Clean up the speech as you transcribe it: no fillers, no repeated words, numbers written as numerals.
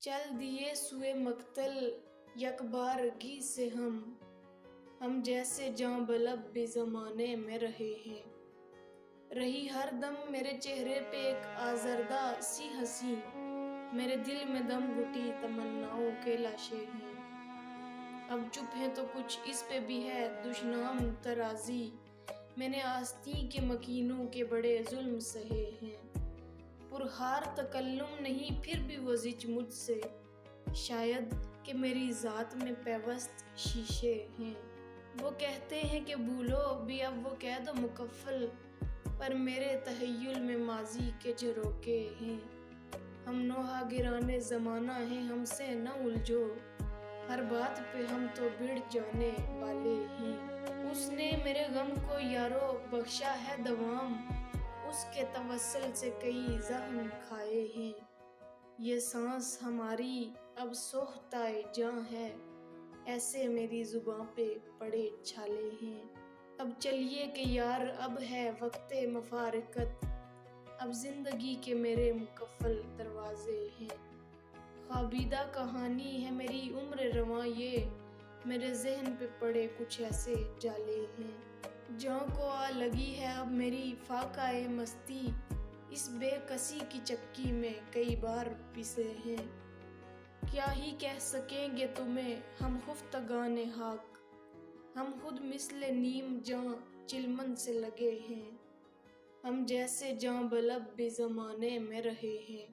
چل دیے سوئے مقتل یکبارگی سے ہم جیسے جاں بلب بھی زمانے میں رہے ہیں۔ رہی ہر دم میرے چہرے پہ ایک آزردہ سی ہنسی، میرے دل میں دم گھٹی تمناؤں کے لاشیں ہیں۔ اب چپ ہے تو کچھ اس پہ بھی ہے دشنام ترازی، میں نے آستین کے مکینوں کے بڑے ظلم سہے ہیں۔ پرہار تکلم نہیں پھر بھی وہ زچ مجھ سے، شاید کہ میری ذات میں پیوست شیشے ہیں۔ وہ کہتے ہیں کہ بھولو بھی اب وہ قید و مکفل، پر میرے تحیل میں ماضی کے جھروکے ہیں۔ ہم نوحہ گرانے زمانہ ہیں، ہم سے نہ الجھو، ہر بات پہ ہم تو بڑھ جانے والے ہیں۔ اس نے میرے غم کو یارو بخشا ہے دوام، اس کے توسل سے کئی زخم کھائے ہیں۔ یہ سانس ہماری اب سوختہ جاں ہے، ایسے میری زباں پہ پڑے چھالے ہیں۔ اب چلیے کہ یار اب ہے وقت مفارقت، اب زندگی کے میرے مقفل دروازے ہیں۔ خوابیدہ کہانی ہے میری عمر رواں یہ، میرے ذہن پہ پڑے کچھ ایسے جالے ہیں۔ جاں کو آ لگی ہے اب میری فاقہ مستی، اس بے کسی کی چکی میں کئی بار پسے ہیں۔ کیا ہی کہہ سکیں گے تمہیں ہم خفتگان خاک، ہم خود مثل نیم جاں چلمن سے لگے ہیں، ہم جیسے جاں بلب بھی زمانے میں رہے ہیں۔